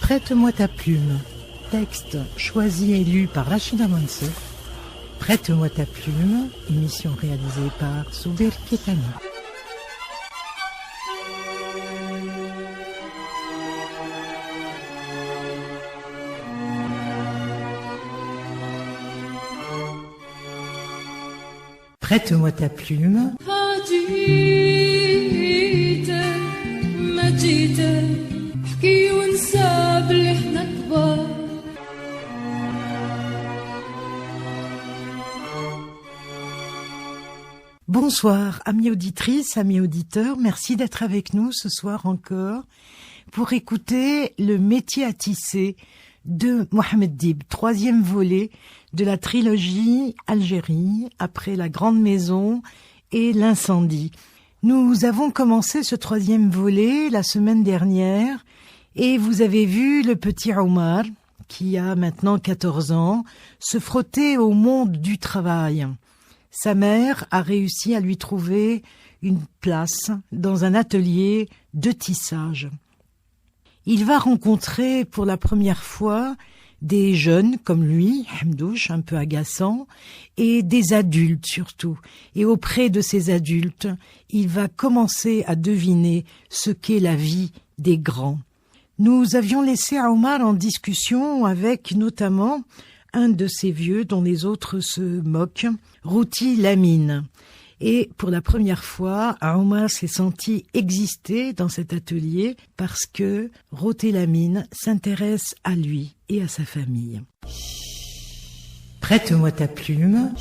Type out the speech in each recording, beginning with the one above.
Prête-moi ta plume. Texte choisi et lu par Rachida Mansour. Prête-moi ta plume, émission réalisée par Soubir Ketani. Prête-moi ta plume. Bonsoir, amis auditrices, amis auditeurs, merci d'être avec nous ce soir encore pour écouter Le métier à tisser de Mohamed Dib, troisième volet de la trilogie Algérie, après La Grande Maison et L'incendie. Nous avons commencé ce troisième volet la semaine dernière et vous avez vu le petit Omar, qui a maintenant 14 ans, se frotter au monde du travail. Sa mère a réussi à lui trouver une place dans un atelier de tissage. Il va rencontrer pour la première fois des jeunes comme lui, Hamdouche, un peu agaçant, et des adultes surtout. Et auprès de ces adultes, il va commencer à deviner ce qu'est la vie des grands. Nous avions laissé Omar en discussion avec notamment un de ces vieux dont les autres se moquent, Routi Lamine. Et pour la première fois, Omar s'est senti exister dans cet atelier parce que Routi Lamine s'intéresse à lui et à sa famille. Prête-moi ta plume.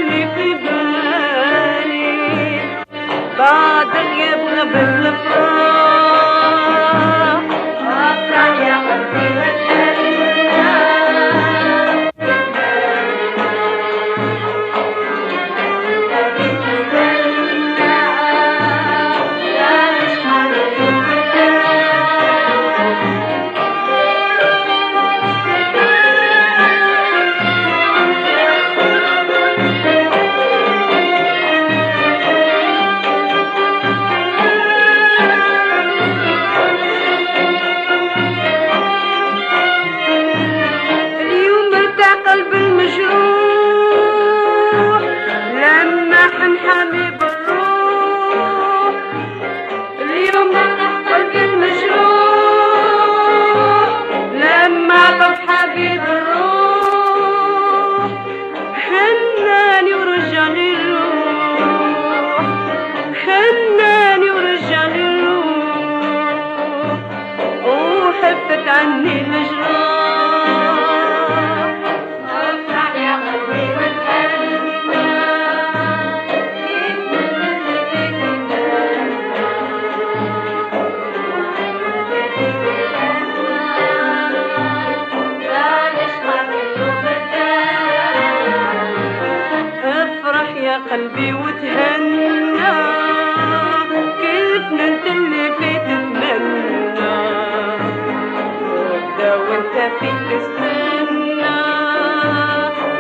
اللي في بالي بعد غياب غبت الافراح افرح يا قلبي عني المجروح افرح يا قلبي وتهنى افرح يا قلبي وتهنى كيف ننت اللي في تتمنى وانت في تستنى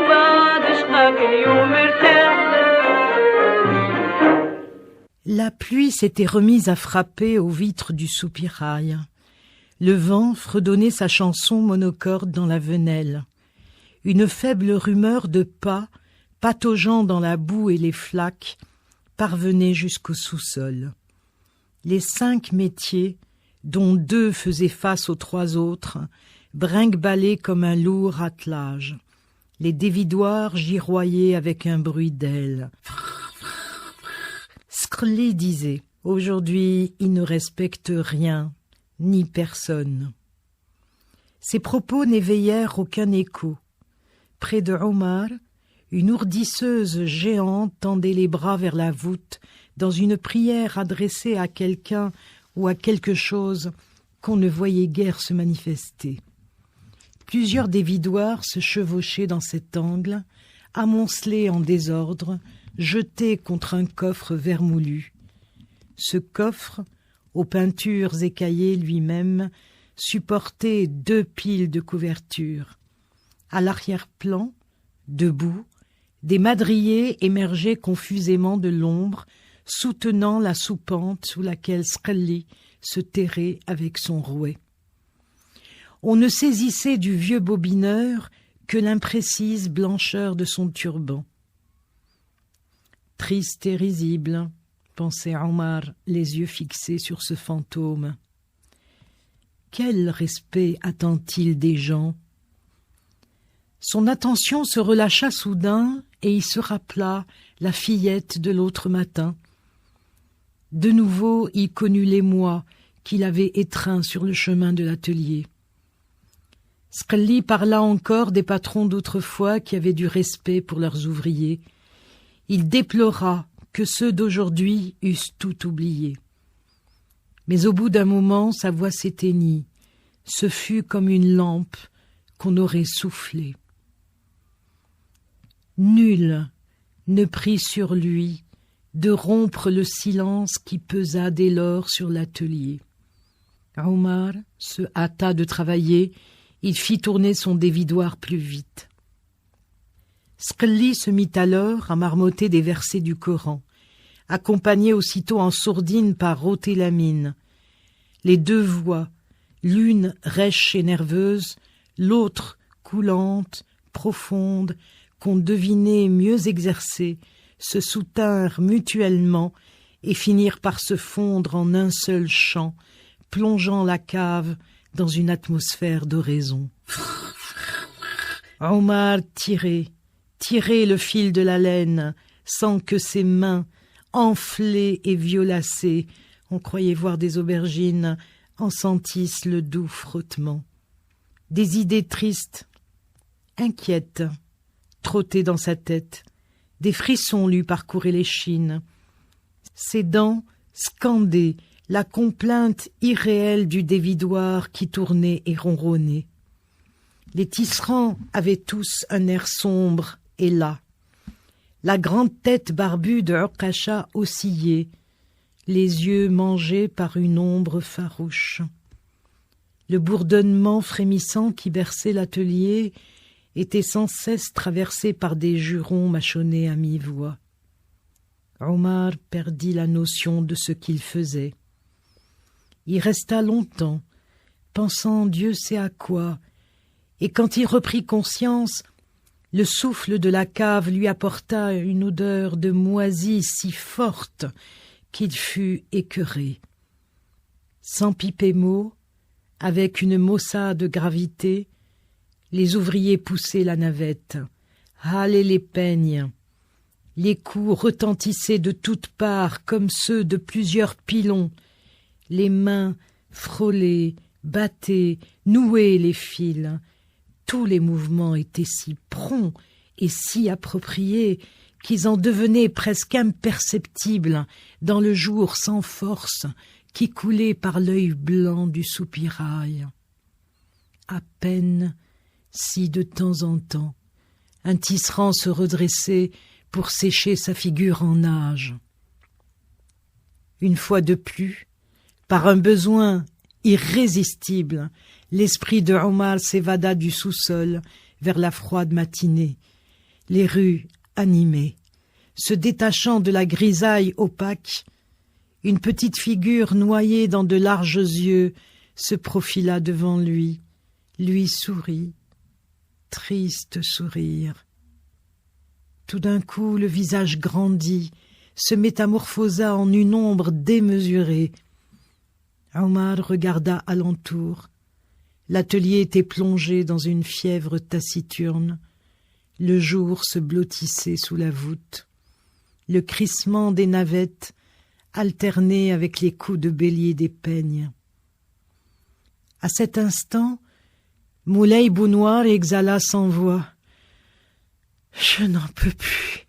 بعد عشقك اليوم ارتاح. La pluie s'était remise à frapper aux vitres du soupirail. Le vent fredonnait sa chanson monocorde dans la venelle. Une faible rumeur de pas, pataugeant dans la boue et les flaques, parvenait jusqu'au sous-sol. Les 5 métiers, dont 2 faisaient face aux 3 autres, brinque-ballaient comme un lourd attelage. Les dévidoirs girouillaient avec un bruit d'ailes. Skrli disait « Aujourd'hui, ils ne respectent rien, ni personne. » Ces propos n'éveillèrent aucun écho. Près de Omar, une ourdisseuse géante tendait les bras vers la voûte dans une prière adressée à quelqu'un ou à quelque chose qu'on ne voyait guère se manifester. Plusieurs dévidoirs se chevauchaient dans cet angle, amoncelés en désordre, jetés contre un coffre vermoulu. Ce coffre, aux peintures écaillées lui-même, supportait 2 piles de couvertures. À l'arrière-plan, debout, des madriers émergeaient confusément de l'ombre, soutenant la soupente sous laquelle Skrli se terrait avec son rouet. On ne saisissait du vieux bobineur que l'imprécise blancheur de son turban. Triste et risible, pensait Omar, les yeux fixés sur ce fantôme. Quel respect attend-il des gens? Son attention se relâcha soudain et il se rappela la fillette de l'autre matin. De nouveau, il connut l'émoi qu'il avait étreint sur le chemin de l'atelier. Skrli parla encore des patrons d'autrefois qui avaient du respect pour leurs ouvriers. Il déplora que ceux d'aujourd'hui eussent tout oublié. Mais au bout d'un moment, sa voix s'éteignit. Ce fut comme une lampe qu'on aurait soufflée. Nul ne prit sur lui de rompre le silence qui pesa dès lors sur l'atelier. Omar se hâta de travailler, il fit tourner son dévidoir plus vite. Skrli se mit alors à marmotter des versets du Coran, accompagné aussitôt en sourdine par Rotélamine. Les 2 voix, l'une rêche et nerveuse, l'autre coulante, profonde, qu'on devinait mieux exercée, se soutinrent mutuellement et finirent par se fondre en un seul chant, plongeant la cave dans une atmosphère d'oraison. Omar tirait le fil de la laine, sans que ses mains, enflées et violacées, on croyait voir des aubergines, en sentissent le doux frottement. Des idées tristes, inquiètes, trottaient dans sa tête, Des frissons lui parcouraient l'échine. Ses dents scandaient la complainte irréelle du dévidoir qui tournait et ronronnait. Les tisserands avaient tous un air sombre et las. La grande tête barbue de Urqasha oscillait, les yeux mangés par une ombre farouche. Le bourdonnement frémissant qui berçait l'atelier était sans cesse traversé par des jurons mâchonnés à mi-voix. Omar perdit la notion de ce qu'il faisait. Il resta longtemps, pensant Dieu sait à quoi, et quand il reprit conscience, le souffle de la cave lui apporta une odeur de moisi si forte qu'il fut écœuré. Sans piper mot, avec une maussade de gravité, les ouvriers poussaient la navette, halaient les peignes. Les coups retentissaient de toutes parts comme ceux de plusieurs pilons. Les mains frôlaient, battaient, nouaient les fils. Tous les mouvements étaient si prompts et si appropriés qu'ils en devenaient presque imperceptibles dans le jour sans force qui coulait par l'œil blanc du soupirail. À peine si de temps en temps un tisserand se redressait pour sécher sa figure en nage. Une fois de plus, par un besoin irrésistible, l'esprit de Omar s'évada du sous-sol vers la froide matinée, les rues animées. Se détachant de la grisaille opaque, une petite figure noyée dans de larges yeux se profila devant lui sourit, triste sourire. Tout d'un coup, le visage grandit, se métamorphosa en une ombre démesurée. Omar regarda alentour. L'atelier était plongé dans une fièvre taciturne. Le jour se blottissait sous la voûte. Le crissement des navettes alternait avec les coups de bélier des peignes. À cet instant, Moulay Bounoir exhala sans voix. « Je n'en peux plus. »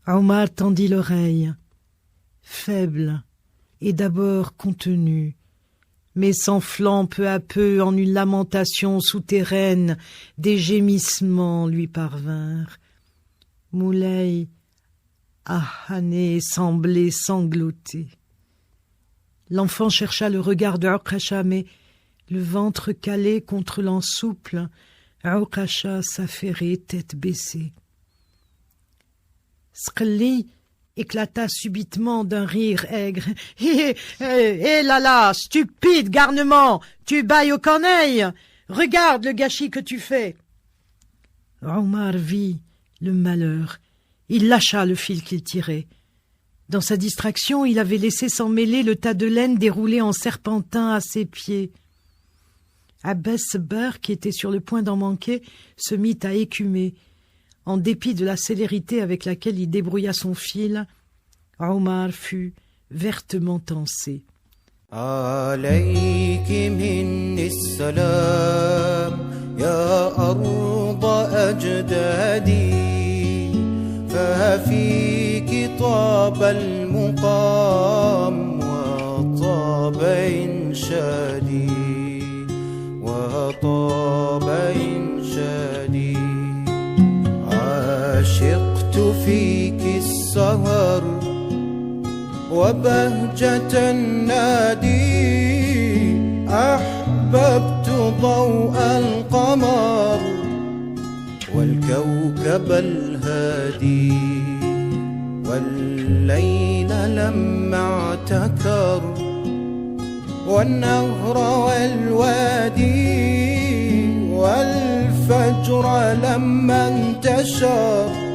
Omar tendit l'oreille, faible et d'abord contenue, mais s'enflant peu à peu en une lamentation souterraine, des gémissements lui parvinrent. Moulay, ahané, semblait sangloter. L'enfant chercha le regard de Urqasha, mais le ventre calé contre l'an souple, Urqasha s'affairait tête baissée. Sqelli éclata subitement d'un rire aigre. « Hé là là, stupide garnement, tu bailles aux corneilles. Regarde le gâchis que tu fais. » Omar vit le malheur. Il lâcha le fil qu'il tirait. Dans sa distraction, il avait laissé s'emmêler le tas de laine déroulé en serpentin à ses pieds. Abbas Sabbar, qui était sur le point d'en manquer, se mit à écumer. En dépit de la célérité avec laquelle il débrouilla son fil, Omar fut vertement tensé. عليك مني السلام يا أرض أجدادي ففيك طاب المقام وطاب إنشادي وطاب إنشادي عشقت فيك السهر وبهجة النادي أحببت ضوء القمر والكوكب الهادي والليل لما اعتكر والنهر والوادي والفجر لما انتشر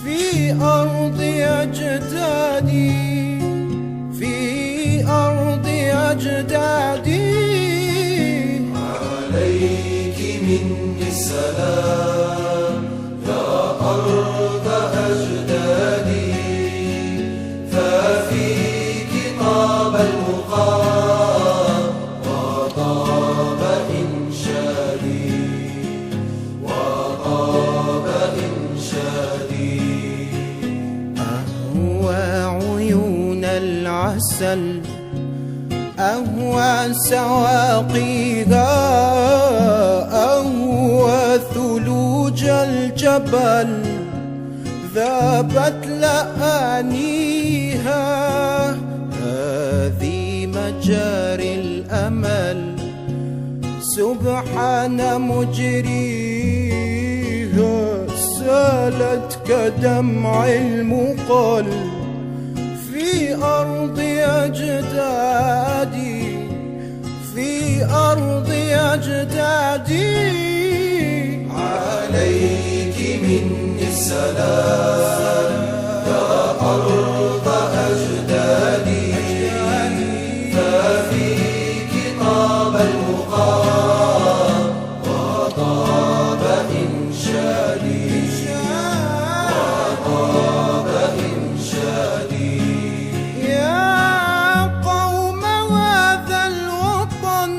في أرض أجدادي في أرض أجدادي عليك مني السلام يا أرض أجدادي ففيك طاب المقام وطاب إنشادي وطاب إنشادي العسل أهوى سواقيها أهوى ثلوج الجبل ذابت لآنيها هذه مجاري الأمل سبحان مجريها سالت كدمع المقل في أرض أجدادي في أرض أجدادي عليك مني السلام يا أرض أجدادي ففيك طاب المقام وطاب إنشادي وطاب إنشادي يا قوم هذا الوطن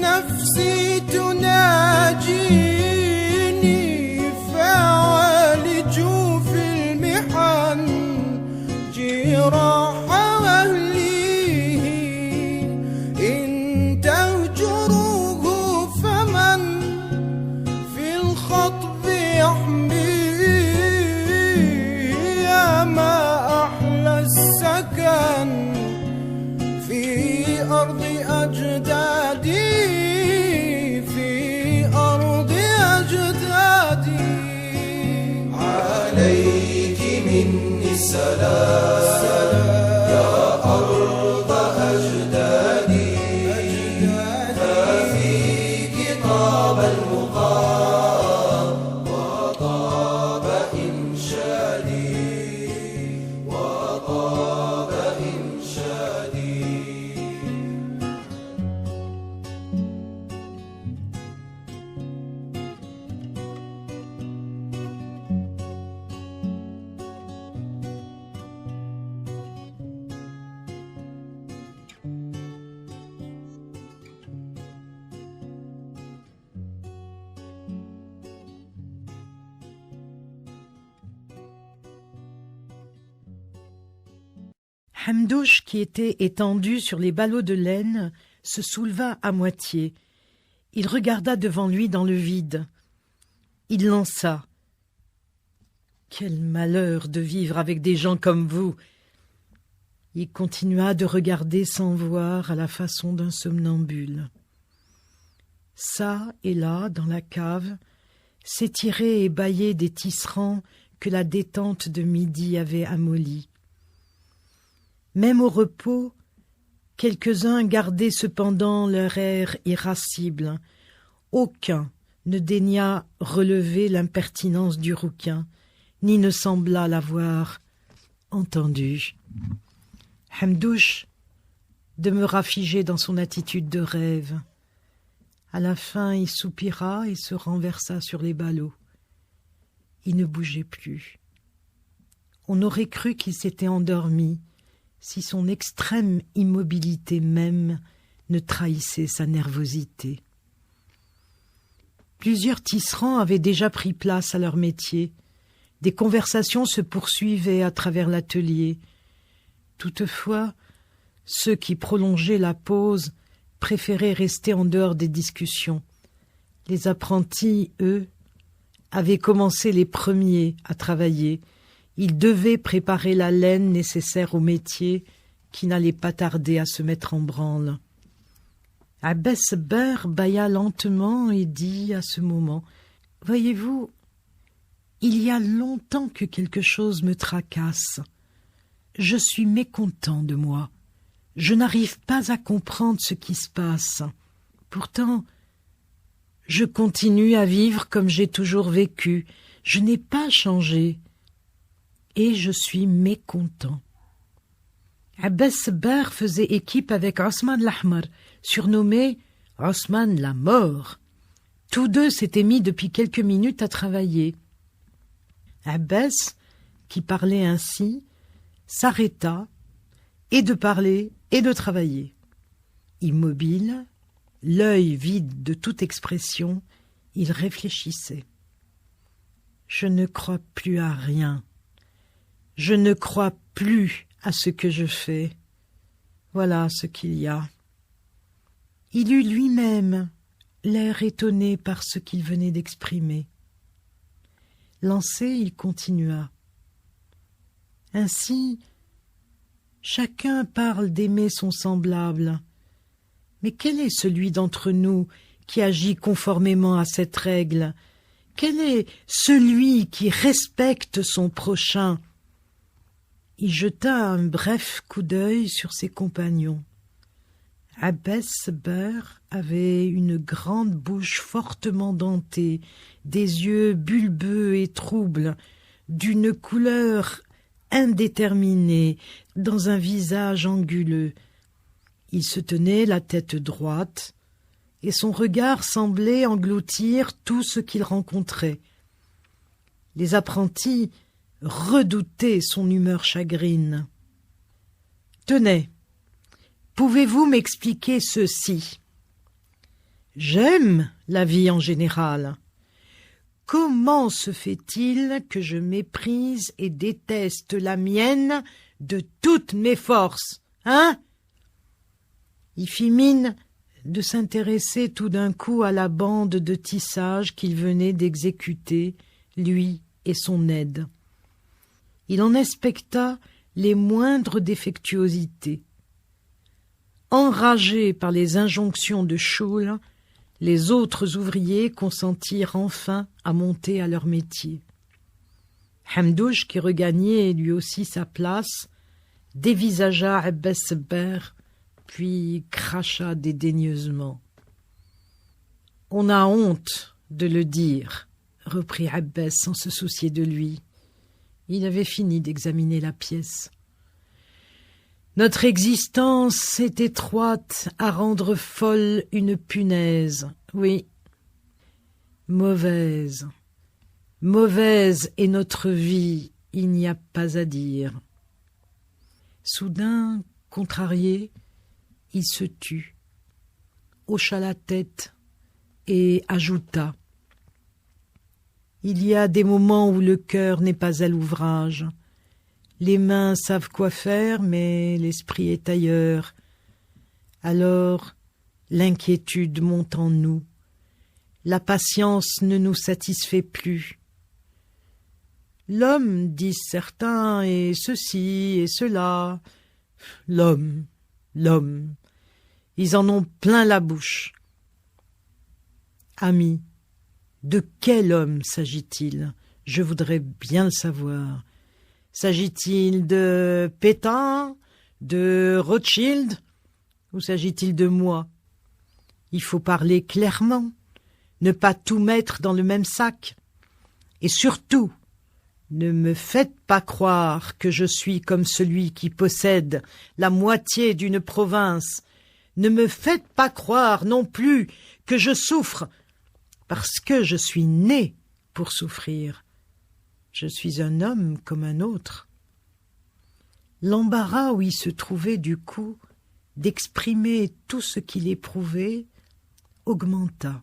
نفسي تناجيني فعالجوا في المحن جراح أهليه إن تهجروه فمن في الخطب يحميه يا ما أحلى السكن في أرض أجدادي في أرض أجدادي عليك مني السلام يا أرض أجدادي ففيك طاب المقام وطاب إنشادي وطاب إنشادي Hamdouche, qui était étendu sur les ballots de laine, se souleva à moitié. Il regarda devant lui dans le vide. Il lança. « Quel malheur de vivre avec des gens comme vous !» Il continua de regarder sans voir à la façon d'un somnambule. Ça et là, dans la cave, s'étiraient et bâillaient des tisserands que la détente de midi avait amollis. Même au repos, quelques-uns gardaient cependant leur air irascible. Aucun ne daigna relever l'impertinence du rouquin, ni ne sembla l'avoir entendu. Hamdouche demeura figé dans son attitude de rêve. À la fin, il soupira et se renversa sur les ballots. Il ne bougeait plus. On aurait cru qu'il s'était endormi, si son extrême immobilité même ne trahissait sa nervosité. Plusieurs tisserands avaient déjà pris place à leur métier. Des conversations se poursuivaient à travers l'atelier. Toutefois, ceux qui prolongeaient la pause préféraient rester en dehors des discussions. Les apprentis, eux, avaient commencé les premiers à travailler. Ils devaient préparer la laine nécessaire au métier qui n'allait pas tarder à se mettre en branle. Abbas Ber bâilla lentement et dit à ce moment « Voyez-vous, il y a longtemps que quelque chose me tracasse. Je suis mécontent de moi. Je n'arrive pas à comprendre ce qui se passe. Pourtant, je continue à vivre comme j'ai toujours vécu. Je n'ai pas changé. Et je suis mécontent. » Abbas Ber faisait équipe avec Osman l'Ahmar, surnommé Osman la mort. Tous deux s'étaient mis depuis quelques minutes à travailler. Abbas, qui parlait ainsi, s'arrêta, et de parler et de travailler. Immobile, l'œil vide de toute expression, il réfléchissait. « Je ne crois plus à rien. Je ne crois plus à ce que je fais. Voilà ce qu'il y a. » Il eut lui-même l'air étonné par ce qu'il venait d'exprimer. Lancé, il continua. « Ainsi, chacun parle d'aimer son semblable. Mais quel est celui d'entre nous qui agit conformément à cette règle? Quel est celui qui respecte son prochain ?» Il jeta un bref coup d'œil sur ses compagnons. Abbas Sabbar avait une grande bouche fortement dentée, des yeux bulbeux et troubles, d'une couleur indéterminée, dans un visage anguleux. Il se tenait la tête droite, et son regard semblait engloutir tout ce qu'il rencontrait. Les apprentis redoutaient son humeur chagrine. « Tenez, pouvez-vous m'expliquer ceci? J'aime la vie en général. Comment se fait-il que je méprise et déteste la mienne de toutes mes forces, hein ?» Il fit mine de s'intéresser tout d'un coup à la bande de tissage qu'il venait d'exécuter, lui et son aide. Il en inspecta les moindres défectuosités. Enragés par les injonctions de Choul, les autres ouvriers consentirent enfin à monter à leur métier. Hamdouche, qui regagnait lui aussi sa place, dévisagea Abbas Sabbar, puis cracha dédaigneusement. « On a honte de le dire, » reprit Abbas sans se soucier de lui. Il avait fini d'examiner la pièce. « Notre existence est étroite à rendre folle une punaise, oui. Mauvaise, mauvaise est notre vie, il n'y a pas à dire. » Soudain, contrarié, il se tut, hocha la tête et ajouta: « Il y a des moments où le cœur n'est pas à l'ouvrage. Les mains savent quoi faire, mais l'esprit est ailleurs. Alors, l'inquiétude monte en nous. La patience ne nous satisfait plus. L'homme, disent certains, est ceci et cela. L'homme, ils en ont plein la bouche. Ami, de quel homme s'agit-il? Je voudrais bien le savoir. S'agit-il de Pétain, de Rothschild, ou s'agit-il de moi? Il faut parler clairement, ne pas tout mettre dans le même sac. Et surtout, ne me faites pas croire que je suis comme celui qui possède la moitié d'une province. Ne me faites pas croire non plus que je souffre, parce que je suis né pour souffrir. Je suis un homme comme un autre. » L'embarras où il se trouvait du coup d'exprimer tout ce qu'il éprouvait augmenta.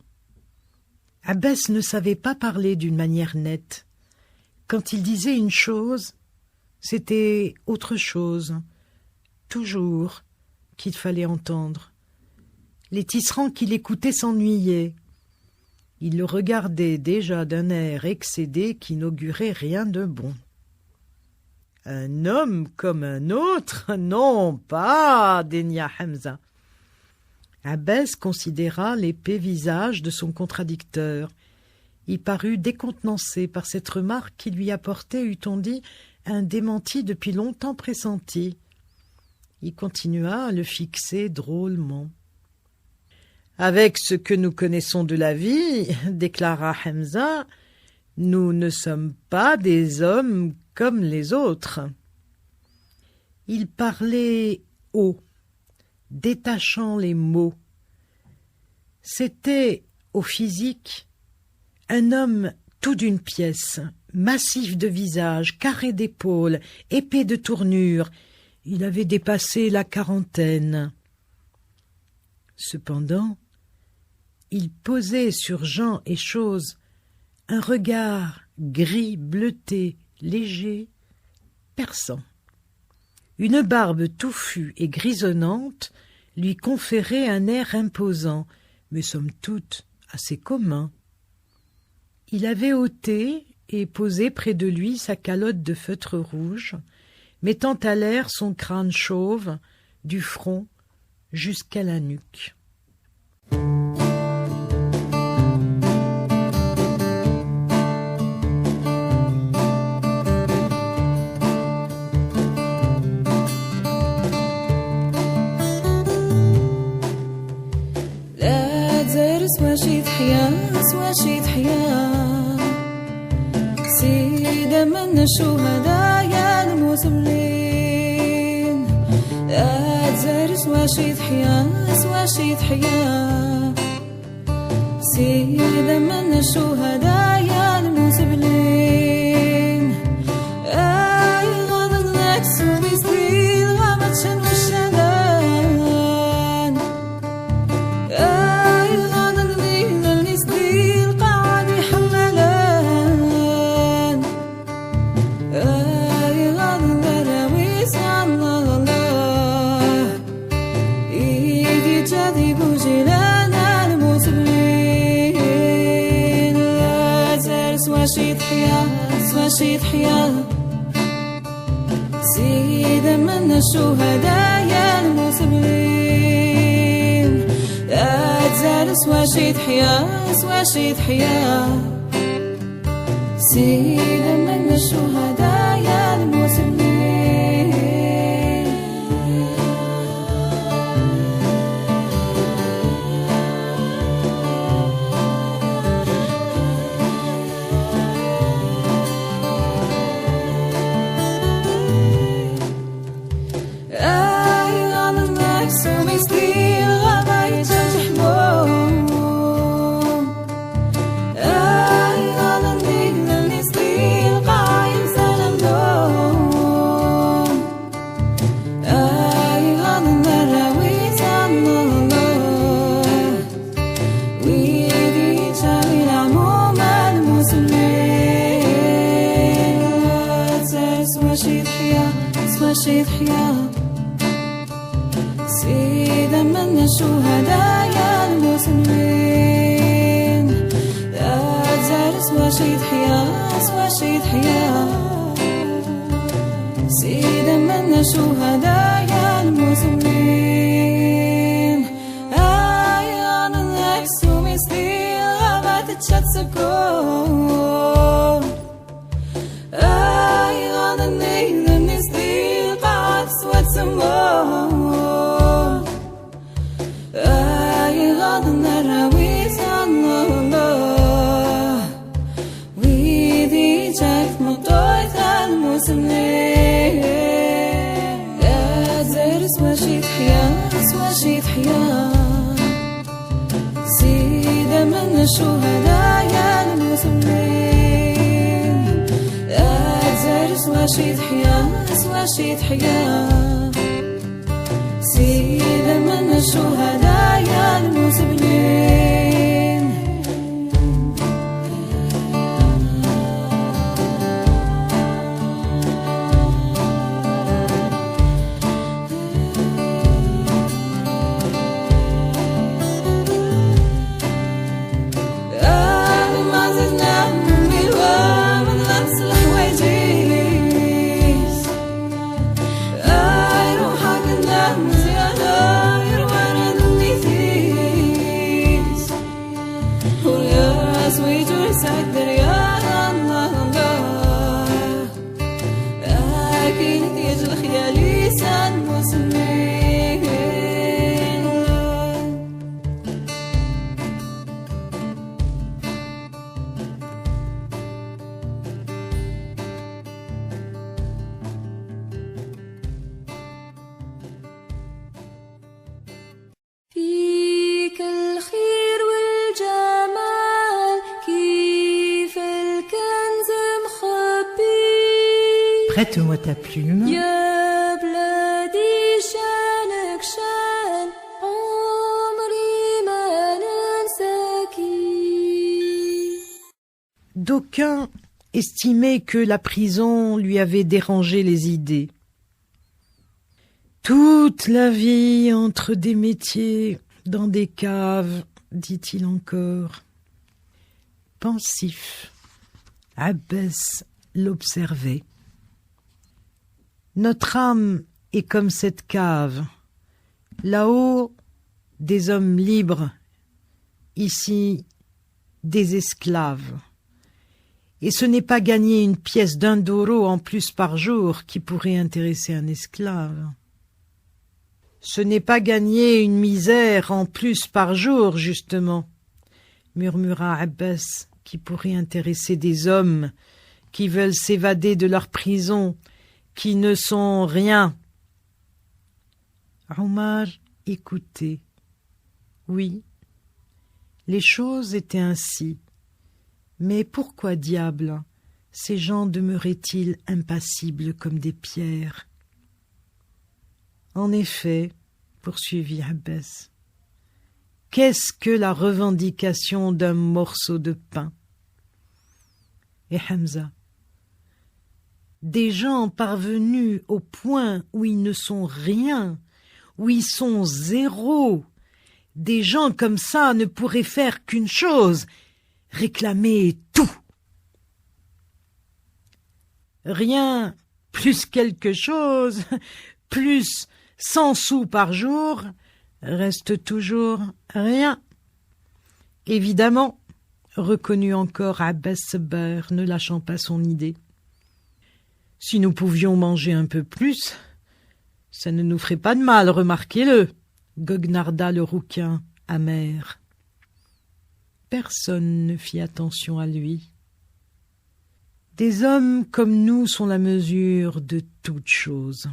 Abbas ne savait pas parler d'une manière nette. Quand il disait une chose, c'était autre chose, toujours, qu'il fallait entendre. Les tisserands qui l'écoutaient s'ennuyaient. Ils le regardaient déjà d'un air excédé qui n'augurait rien de bon. « Un homme comme un autre? Non, pas !» daigna Hamza. Abbas considéra l'épais visage de son contradicteur. Il parut décontenancé par cette remarque qui lui apportait, eût-on dit, un démenti depuis longtemps pressenti. Il continua à le fixer drôlement. « Avec ce que nous connaissons de la vie, déclara Hamza, nous ne sommes pas des hommes comme les autres. » Il parlait haut, détachant les mots. C'était, au physique, un homme tout d'une pièce, massif de visage, carré d'épaules, épais de tournure. Il avait dépassé la quarantaine. Cependant, il posait sur gens et choses un regard gris bleuté, léger, perçant. Une barbe touffue et grisonnante lui conférait un air imposant, mais somme toute assez commun. Il avait ôté et posé près de lui sa calotte de feutre rouge, mettant à l'air son crâne chauve, du front jusqu'à la nuque. سواشي تحيا سواشي تحيا سيدة من الشهداء يا المسلمين أتزار سواشي تحيا سواشي تحيا سيدة من الشهداء يا المسلمين أي غضب لك سوبي سبيل غابت شن الشهدان سواشي تحيا سيدة من الشهداء يا المسلمين أتزال سواشي تحيا سيدة من الشهداء يا المسلمين سواشي تحيا سيدة من الشهداء يا المسلمين أتزار سواشي تحيا سيدة من الشهداء يا المسلمين أيان النكس ومستيل غابت تشتسكون أيان النيل سمون أي غض النراويز عن الله ويدي جايف مطويت المسلمين أزر سواشي تحيا سيدة من الشهداء يا المسلمين أزر سواشي تحيا سيدة من الشهداء يا المسلمين ما زلنا بالوام نلبس الحوايجيس روحك نلام زيادة يروانا نميثيس ويا سويجو يسعدر يا الله أكيد يجي الخيالي سان مسلمين فيك الخير والجمال كيف الكنز مخبي Prête-moi ta plume. يا بلادي شانك شان عمري ما ننساكي. D'aucuns estimaient que la prison lui avait dérangé les idées. Toute la vie entre des métiers, dans des caves, dit-il encore. Pensif, Abbas l'observait. Notre âme est comme cette cave. Là-haut, des hommes libres. Ici, des esclaves. Et ce n'est pas gagner une pièce d'1 € en plus par jour qui pourrait intéresser un esclave. Ce n'est pas gagner une misère en plus par jour, justement, murmura Abbas, qui pourrait intéresser des hommes qui veulent s'évader de leur prison, qui ne sont rien. Omar écoutait. Oui, les choses étaient ainsi. Mais pourquoi diable ces gens demeuraient-ils impassibles comme des pierres? En effet, poursuivit Abbas, qu'est-ce que la revendication d'un morceau de pain? Et Hamza, des gens parvenus au point où ils ne sont rien, où ils sont zéro, des gens comme ça ne pourraient faire qu'une chose, réclamer tout. Rien plus quelque chose, plus 100 sous par jour, reste toujours rien. Évidemment, reconnut encore Abbas Sabbar, ne lâchant pas son idée. Si nous pouvions manger un peu plus, ça ne nous ferait pas de mal, remarquez-le, goguenarda le rouquin amer. Personne ne fit attention à lui. Des hommes comme nous sont la mesure de toute chose,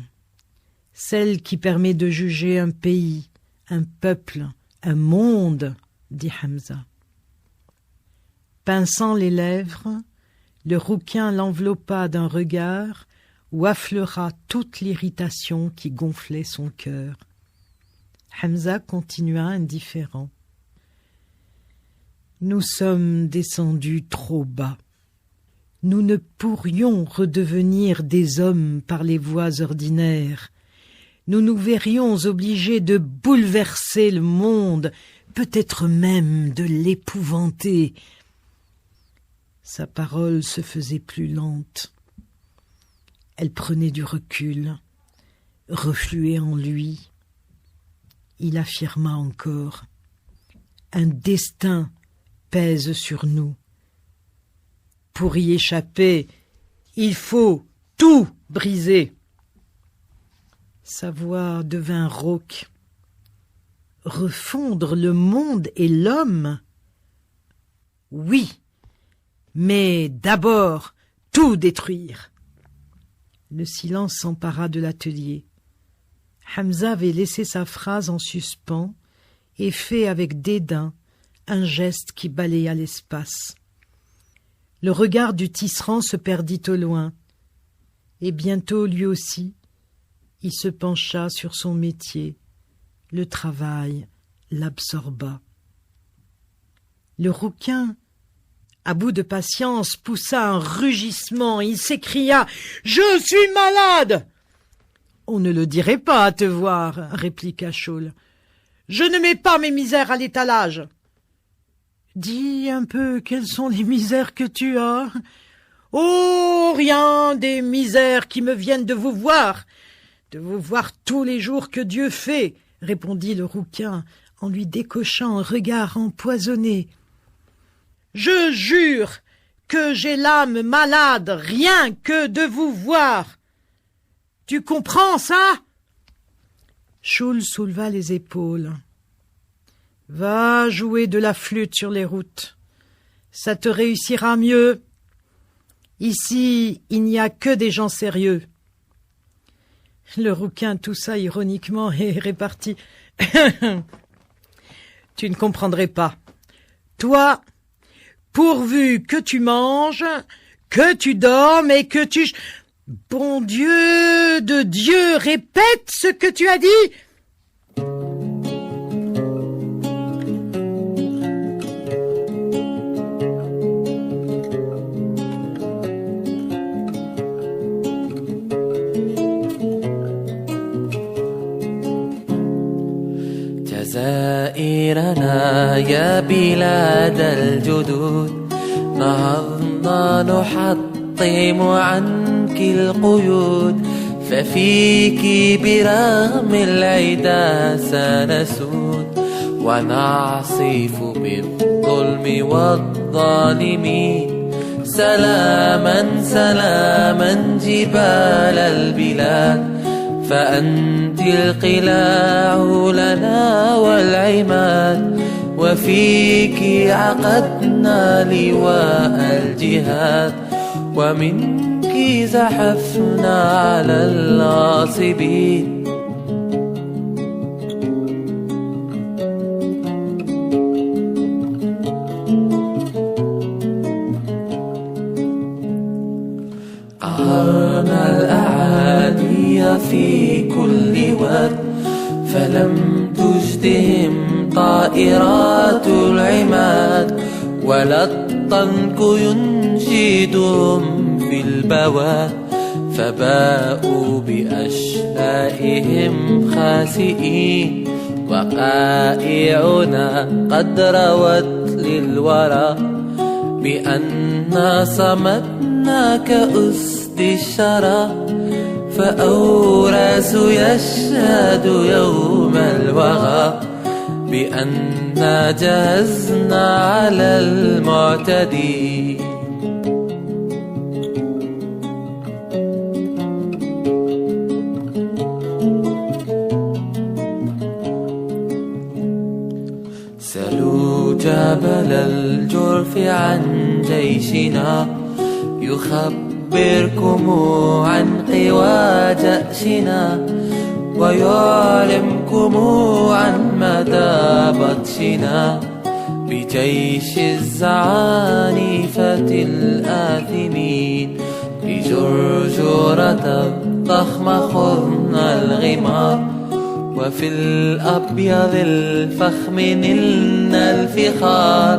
celle qui permet de juger un pays, un peuple, un monde, dit Hamza. Pinçant les lèvres, le rouquin l'enveloppa d'un regard où affleura toute l'irritation qui gonflait son cœur. Hamza continua indifférent. Nous sommes descendus trop bas. Nous ne pourrions redevenir des hommes par les voies ordinaires. Nous nous verrions obligés de bouleverser le monde, peut-être même de l'épouvanter. Sa parole se faisait plus lente. Elle prenait du recul, refluait en lui. Il affirma encore « Un destin pèse sur nous. Pour y échapper, il faut tout briser. » Sa voix devint rauque. Refondre le monde et l'homme? Oui, mais d'abord tout détruire. Le silence s'empara de l'atelier. Hamza avait laissé sa phrase en suspens et fait avec dédain un geste qui balaya l'espace. Le regard du tisserand se perdit au loin, et bientôt lui aussi, il se pencha sur son métier. Le travail l'absorba. Le rouquin, à bout de patience, poussa un rugissement. Il s'écria « Je suis malade !»« On ne le dirait pas à te voir, » répliqua Shaul. « Je ne mets pas mes misères à l'étalage. »« Dis un peu quelles sont les misères que tu as. »« Oh, rien, des misères qui me viennent de vous voir tous les jours que Dieu fait, » répondit le rouquin en lui décochant un regard empoisonné. « Je jure que j'ai l'âme malade rien que de vous voir. Tu comprends ça ?» Shaul souleva les épaules. « Va jouer de la flûte sur les routes. Ça te réussira mieux. Ici, il n'y a que des gens sérieux. » Le rouquin toussa ironiquement et répartit. « Tu ne comprendrais pas. Toi, pourvu que tu manges, que tu dormes et que tu... Bon Dieu de Dieu, répète ce que tu as dit !» جزائرنا يا بلاد الجدود، نهضنا نحطم عنك القيود، ففيك برغم العدا سنسود، ونعصف بالظلم والظالمين. سلاما سلاما جبال البلاد، فأنت القلاع لنا والعماد، وفيك عقدنا لواء الجهاد، ومنك زحفنا على الغاصبين. قهرنا الأعادي في كل واد، فلم تجدهم طائرات العماد، ولا الطنك ينشدهم في البواد، فباءوا بأشلائهم خاسئين. وقائعنا قد روت للورى بأننا صمتنا كأسد الشرى، فأوراس يشهد يوم الوغى بأننا جهزنا على المعتدي. سلوا جبل الجرف عن جيشنا، يخبركم عن قوى جأشنا، ويعلمكم عن مدى بطشنا بجيش الزعانفة الآثمين. بجرجرة الضخمة خضنا الغمار، وفي الأبيض الفخم نلنا الفخار،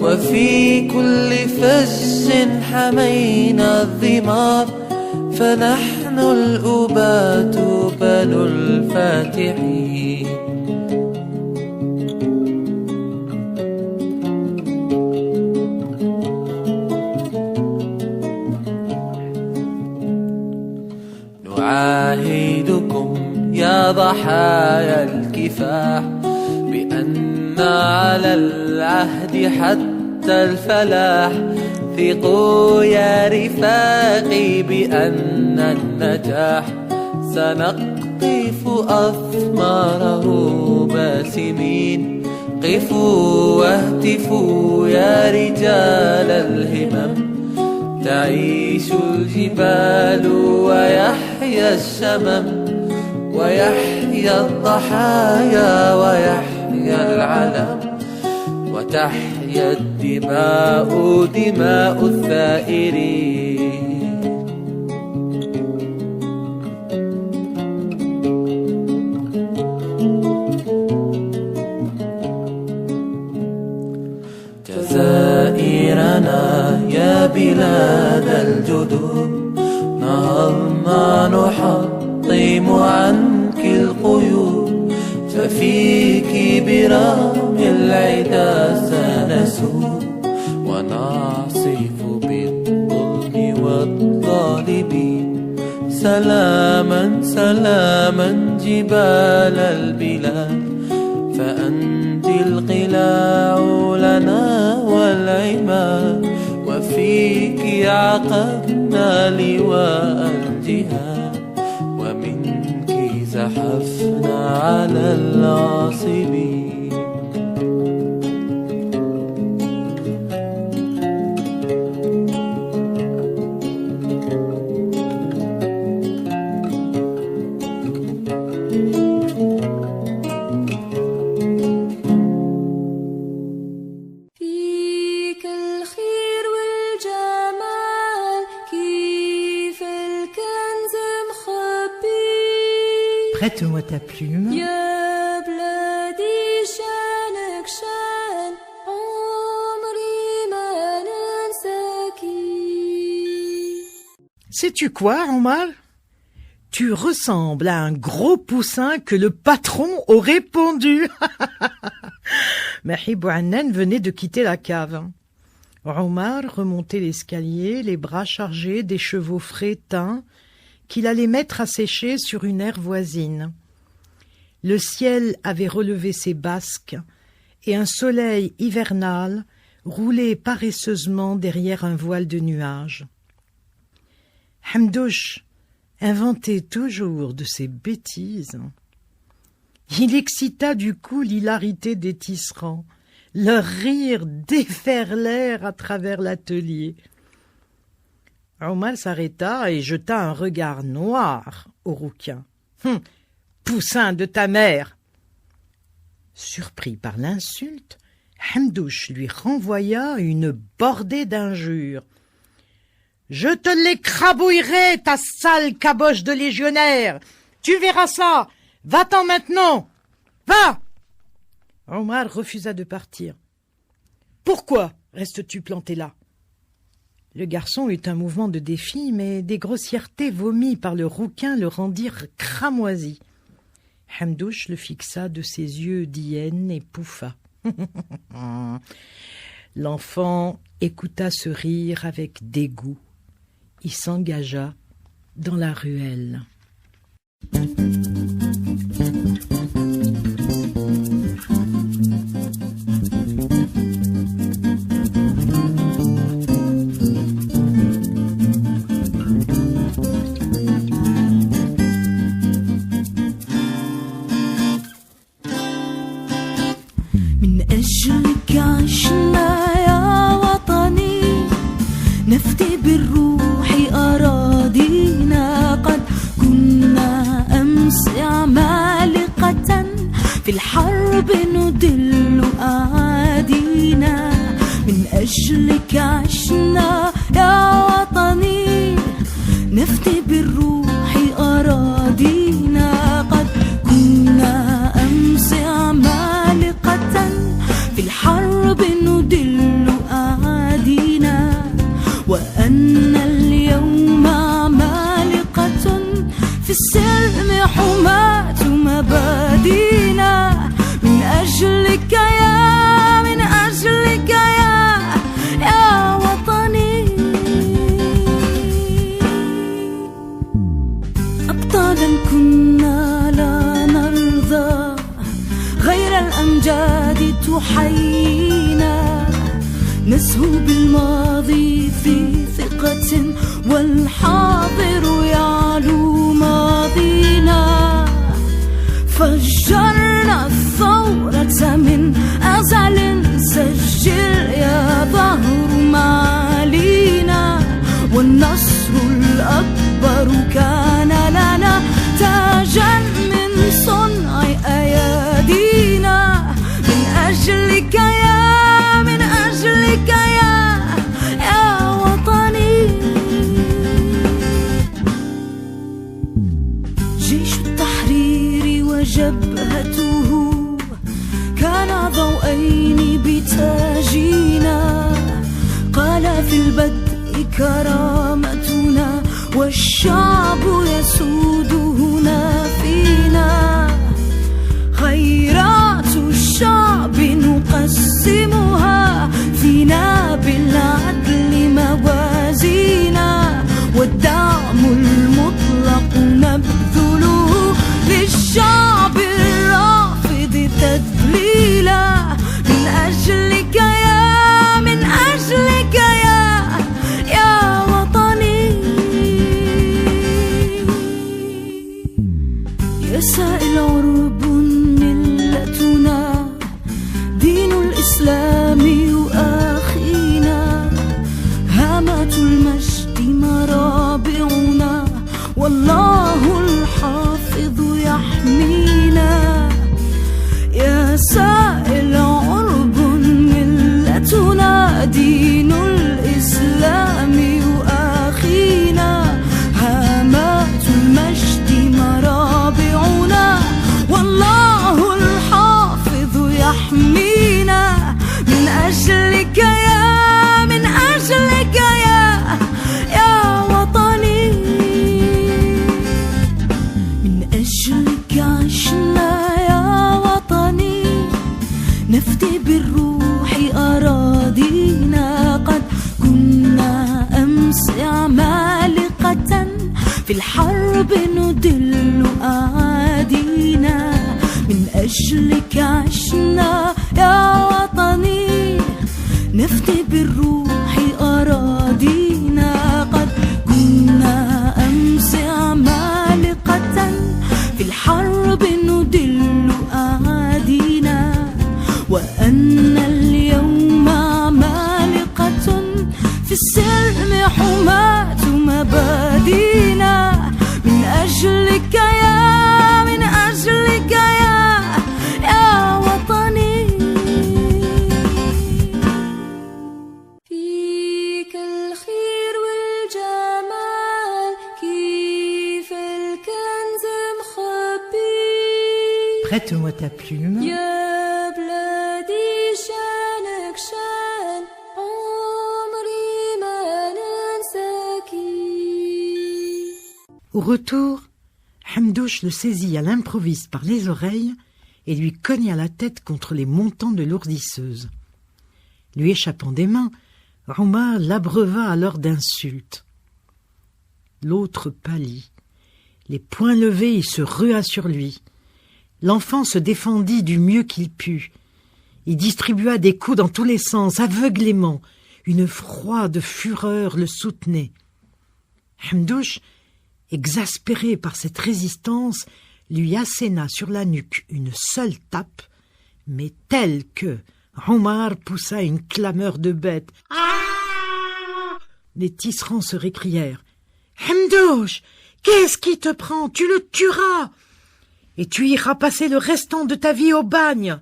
وفي كل فج حمينا الضمار، فنحن الأبات بنو الفاتحين. نعاهدكم يا ضحايا الكفاح بأن على العهد حتى الفلاح. ثقوا يا رفاقي بأن النجاح سنقطف أثماره باسمين. قفوا واهتفوا يا رجال الهمم، تعيش الجبال ويحيا الشمم، ويحيا الضحايا ويحيا العلم، وتحيا الدماء دماء الثائرين. جزائرنا يا بلاد الجدود، نهضنا نحطم عنك القيود، ففيك برغم العدا سنسود، ونعصف بالظلم والظالمين. سلاما سلاما جبال البلاد، فأنت القلاع لنا والعماد، وفيك عقدنا لواء الجهاد، ومنك زحفنا على العاصبين. فيك الخير والجمال، كيف الكنز مخبي. Prête-moi ta plume. يا بلادي شانك شان، عمري ما ننساكي. Sais-tu quoi, Omar? Tu ressembles à un gros poussin que le patron aurait pendu. Mahib Ouannen venait de quitter la cave. Omar remontait l'escalier, les bras chargés des chevaux frais teints qu'il allait mettre à sécher sur une aire voisine. Le ciel avait relevé ses basques et un soleil hivernal roulait paresseusement derrière un voile de nuages. Hamdouche inventait toujours de ces bêtises. Il excita du coup l'hilarité des tisserands. Leurs rires déferlèrent à travers l'atelier. Omar s'arrêta et jeta un regard noir au rouquin. « Poussin de ta mère !» Surpris par l'insulte, Hamdouche lui renvoya une bordée d'injures. « Je te l'écrabouillerai, ta sale caboche de légionnaire! Tu verras ça! Va-t'en maintenant! Va !» Omar refusa de partir. « Pourquoi restes-tu planté là ?» Le garçon eut un mouvement de défi, mais des grossièretés vomies par le rouquin le rendirent cramoisi. Hamdouche le fixa de ses yeux d'hyène et pouffa. L'enfant écouta ce rire avec dégoût. Il s'engagea dans la ruelle. من أجلك عشنا يا وطني نفدي بالروح أراضينا قد كنا أمس عمالقة في الحرب ندل أعادينا من أجلك عشنا يا وطني نفدي بالروح أراضينا قد كنا أمس عمالقة في الحرب ندل أعادينا وأن اليوم عمالقة في السلم حماة مبادينا من أجلك يا من أجلك يا وطني أبطالا كنا لا نرضى غير الأمجاد تحيينا نسهو بالماضي في ثقة والحاضر يعلو ماضينا فجرنا الثورة من أزل سجل يا ظهر معالينا والنصر الأكبر كان لنا تاجا من صنع أيادينا من أجلك يا من أجلك يا وطني جيش التحرير وجبهته كان ضوئين بتاجينا قال في البدء كرامتنا والشعب يسود هنا فينا خيرات الشعب نقسمها فينا بالعدل موازينا والدعم المطلق نبذله للشعب الرافض تدليلا من أجلك يا من أجلك يا وطني يا سائل عرب ملتنا دين الإسلام يؤاخينا هامات المجد مرابعنا والله الحافظ يحمينا يا سائل عرب ملتنا دين الإسلام يؤاخينا هامات المجد مرابعنا والله الحافظ يحمينا ندل أعادينا من أجلك عشنا يا وطني نفدي بالروح أراضينا قد كنا أمس عمالقة في الحرب ندل أعادينا وأن اليوم عمالقة في السلم حماة مبادينا من أجلك من أجلك يا وطني فيك الخير والجمال كيف الكنز مخبي Prête-moi ta plume. يا بلادي شانك شان عمري ما ننساكي. Au retour, Hamdouche le saisit à l'improviste par les oreilles et lui cogna la tête contre les montants de l'ourdisseuse. Lui échappant des mains, Omar l'abreuva alors d'insultes. L'autre pâlit. Les poings levés, il se rua sur lui. L'enfant se défendit du mieux qu'il put. Il distribua des coups dans tous les sens, aveuglément. Une froide fureur le soutenait. Hamdouche, exaspéré par cette résistance, lui asséna sur la nuque une seule tape, mais telle que Omar poussa une clameur de bête. Ah! Les tisserands se récrièrent. « Hamdouche, qu'est-ce qui te prend? Tu le tueras! Et tu iras passer le restant de ta vie au bagne !»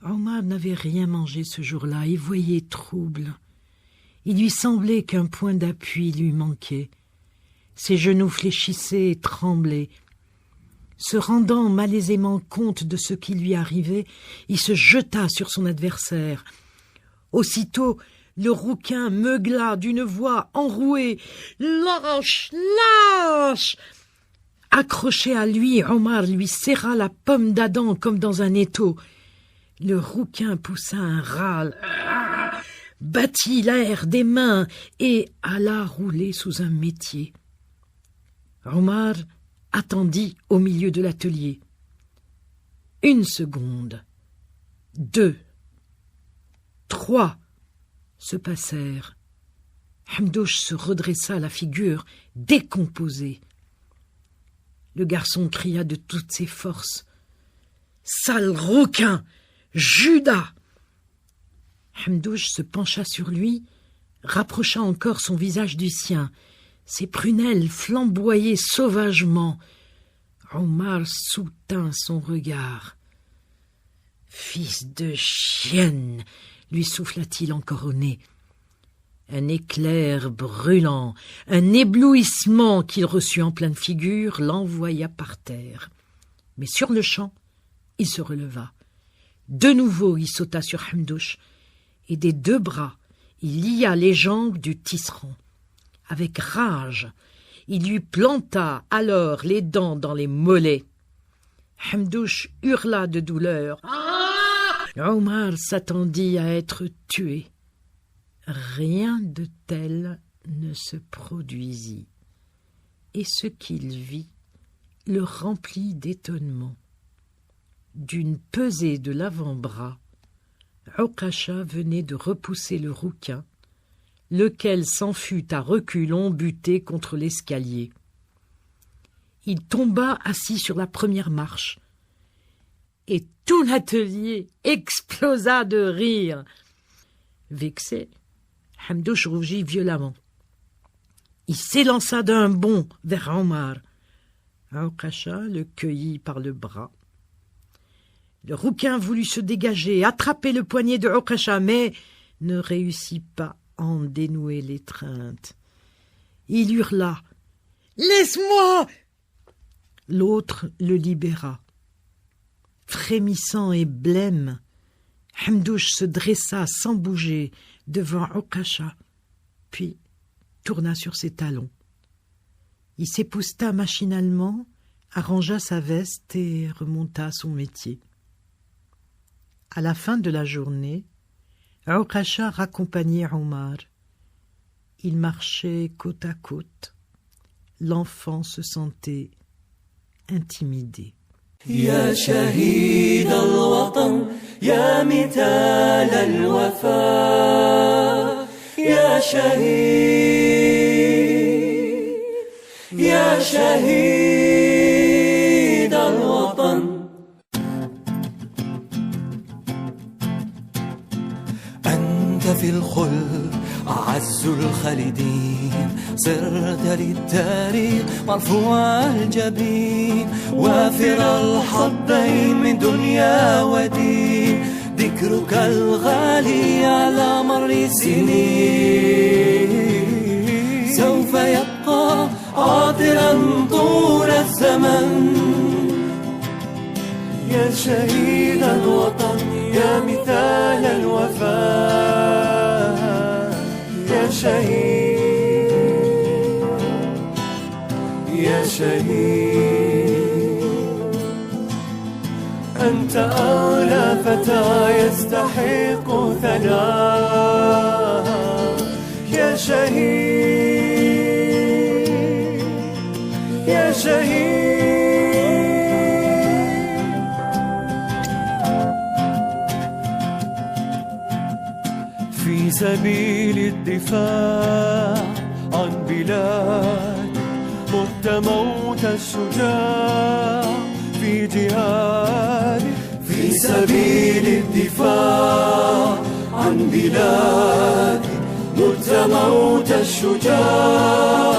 Omar n'avait rien mangé ce jour-là et voyait trouble. Il lui semblait qu'un point d'appui lui manquait. Ses genoux fléchissaient et tremblaient. Se rendant malaisément compte de ce qui lui arrivait, il se jeta sur son adversaire. Aussitôt, le rouquin meugla d'une voix enrouée. « Lâche, lâche !» Accroché à lui, Omar lui serra la pomme d'Adam comme dans un étau. Le rouquin poussa un râle, battit l'air des mains et alla rouler sous un métier. Omar attendit au milieu de l'atelier. 1 seconde, 2, 3 se passèrent. Hamdouche se redressa la figure décomposée. Le garçon cria de toutes ses forces. « Sale rouquin! Judas !» Hamdouche se pencha sur lui, rapprocha encore son visage du sien. Ses prunelles flamboyaient sauvagement. Omar soutint son regard. « Fils de chienne !» lui souffla-t-il encore au nez. Un éclair brûlant, un éblouissement qu'il reçut en pleine figure, l'envoya par terre. Mais sur-le-champ, il se releva. De nouveau, il sauta sur Hamdouche, et des 2 bras, il lia les jambes du tisserand. Avec rage, il lui planta alors les dents dans les mollets. Hamdouche hurla de douleur. Omar s'attendit à être tué. Rien de tel ne se produisit, et ce qu'il vit le remplit d'étonnement. D'une pesée de l'avant-bras, Okasha venait de repousser le rouquin, lequel s'en fut à reculons buté contre l'escalier. Il tomba assis sur la première marche, et tout l'atelier explosa de rire. Vexé, Hamdouche rougit violemment. Il s'élança d'un bond vers Omar. Okasha le cueillit par le bras. Le rouquin voulut se dégager, attraper le poignet de Okasha, mais ne réussit pas à en dénouer l'étreinte. Il hurla. « Laisse-moi !» L'autre le libéra. Frémissant et blême, Hamdouche se dressa sans bouger devant Okasha, puis tourna sur ses talons. Il s'épousta machinalement, arrangea sa veste et remonta à son métier. À la fin de la journée, Okasha raccompagnait Omar. Ils marchaient côte à côte, l'enfant se sentait intimidé. يا شهيد الوطن يا مثال الوفاء يا شهيد يا شهيد الوطن أنت في الخلد أعز الخالدين صرت للتاريخ مرفوع الجبين وافر الحظين من دنيا ودين ذكرك الغالي على مر السنين سوف يبقى عاطرا طول الزمن يا شهيد الوطن يا مثال الوفاء يا شهيد يا شهيد أنت أغلى فتى يستحق ثناء يا شهيد يا شهيد في سبيل الدفاع عن بلاد مت موت الشجاع في جهاد في سبيل الدفاع عن بلاد مت موت الشجاع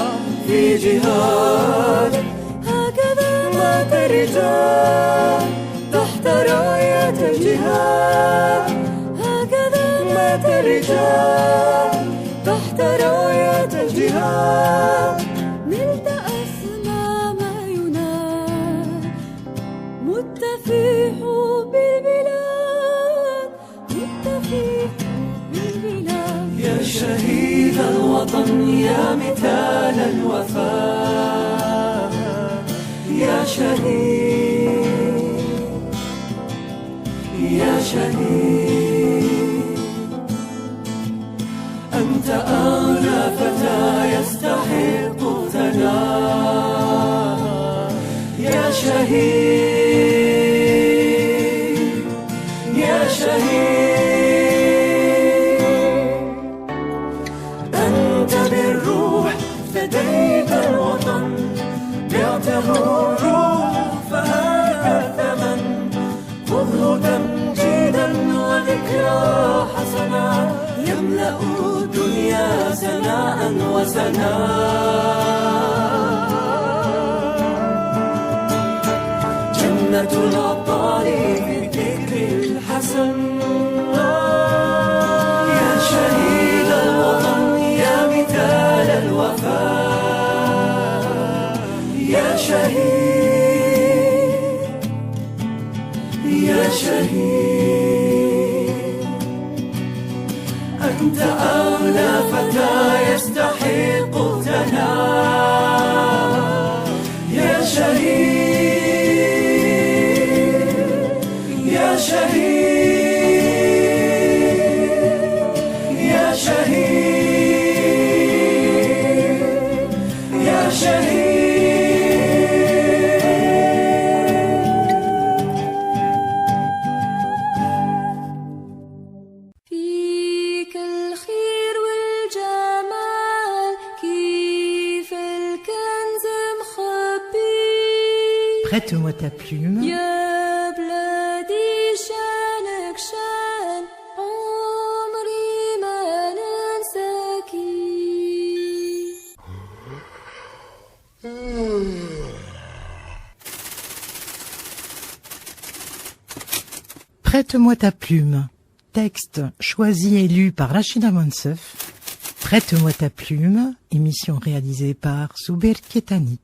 في جهاد هكذا مات الرجال تحت راية الجهاد هكذا مات الرجال تحت راية الجهاد نلت أسمى ما ينال مت في حب البلاد مت في حب البلاد يا شهيد الوطن يا مثال الوفاء يا شهيد يا شهيد أنت أغلى فتى يستحق ثناء يا شهيد يا شهيد أنت بالروح فديت الوطن بعته الروح فهذا الثمن خذه تمجيدا وذكرى حسنا يملأ الدنيا سناء وسناء جنة الأبطال في الذكر الحسن يا شهيد الوطن يا مثال الوفاء يا شهيد يا شهيد أنت أغلى فتى يستحق ثناء يا شهيد يا شهيد يا شهيد يا شهيد فيك الخير والجمال كيف الكنز مخبي Prête-moi ta plume. يا بلادي شانك شان عمري ما ننساكي Prête-moi ta plume. Texte choisi et lu par Rachida Monsef. Prête-moi ta plume. Émission réalisée par Souber Ketani.